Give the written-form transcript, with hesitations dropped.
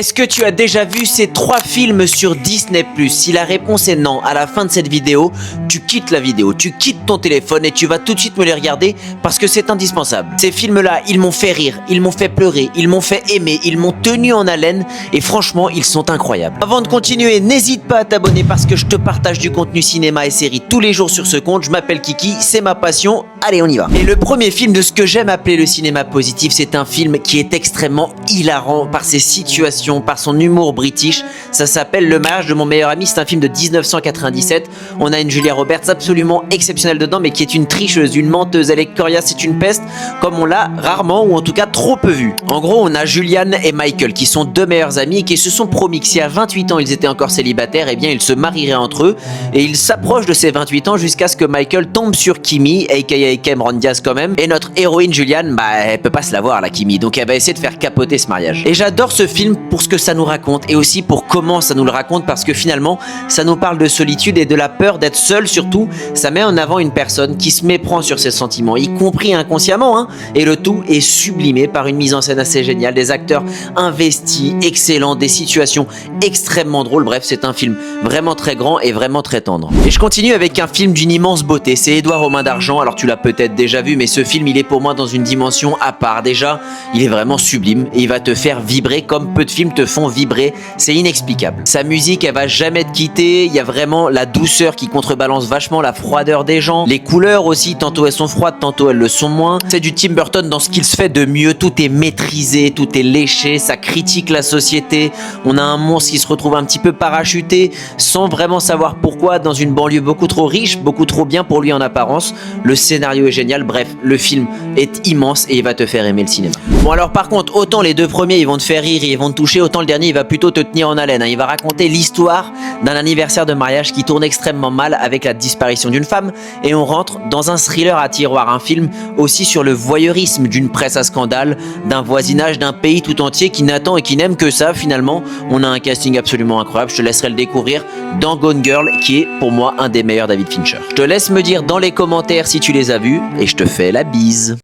Est-ce que tu as déjà vu ces 3 films sur Disney+? Si la réponse est non, à la fin de cette vidéo, tu quittes la vidéo, tu quittes ton téléphone et tu vas tout de suite me les regarder parce que c'est indispensable. Ces films-là, ils m'ont fait rire, ils m'ont fait pleurer, ils m'ont fait aimer, ils m'ont tenu en haleine et franchement, ils sont incroyables. Avant de continuer, n'hésite pas à t'abonner parce que je te partage du contenu cinéma et séries tous les jours sur ce compte. Je m'appelle Kiki, c'est ma passion. Allez, on y va. Et le premier film de ce que j'aime appeler le cinéma positif, c'est un film qui est extrêmement hilarant par ses situations, par son humour british. Ça s'appelle Le mariage de mon meilleur ami. C'est un film de 1997. On a une Julia Roberts absolument exceptionnelle dedans, mais qui est une tricheuse, une menteuse. Elle est coriace, c'est une peste, comme on l'a rarement ou en tout cas trop peu vu. En gros, on a Julian et Michael qui sont deux meilleurs amis et qui se sont promis que si à 28 ans ils étaient encore célibataires, eh bien ils se marieraient entre eux. Et ils s'approchent de ces 28 ans jusqu'à ce que Michael tombe sur Kimi, aka Cameron Diaz quand même. Et notre héroïne Julian, elle peut pas se la voir la Kimi, donc elle va essayer de faire capoter ce mariage. Et j'adore ce film pour ce que ça nous raconte et aussi pour comment ça nous le raconte, parce que finalement ça nous parle de solitude et de la peur d'être seul. Surtout, ça met en avant une personne qui se méprend sur ses sentiments, y compris inconsciemment, hein, et le tout est sublimé par une mise en scène assez géniale, des acteurs investis, excellents, des situations extrêmement drôles. Bref, c'est un film vraiment très grand et vraiment très tendre. Et je continue avec un film d'une immense beauté, c'est Édouard aux mains d'argent. Alors tu l'as peut-être déjà vu, mais ce film il est pour moi dans une dimension à part. Déjà, il est vraiment sublime et il va te faire vibrer comme peu de films te font vibrer, c'est inexplicable. Sa musique, elle va jamais te quitter, il y a vraiment la douceur qui contrebalance vachement la froideur des gens. Les couleurs aussi, tantôt elles sont froides, tantôt elles le sont moins. C'est du Tim Burton dans ce qu'il se fait de mieux, tout est maîtrisé, tout est léché, ça critique la société. On a un monstre qui se retrouve un petit peu parachuté, sans vraiment savoir pourquoi, dans une banlieue beaucoup trop riche, beaucoup trop bien pour lui en apparence. Le scénario est génial, bref, le film est immense et il va te faire aimer le cinéma. Bon alors par contre, autant les deux premiers ils vont te faire rire, ils vont te toucher, autant le dernier il va plutôt te tenir en haleine, hein. Il va raconter l'histoire d'un anniversaire de mariage qui tourne extrêmement mal avec la disparition d'une femme, et on rentre dans un thriller à tiroir, un film aussi sur le voyeurisme d'une presse à scandale, d'un voisinage, d'un pays tout entier qui n'attend et qui n'aime que ça. Finalement, on a un casting absolument incroyable, je te laisserai le découvrir dans Gone Girl, qui est pour moi un des meilleurs David Fincher. Je te laisse me dire dans les commentaires si tu les as vus et je te fais la bise.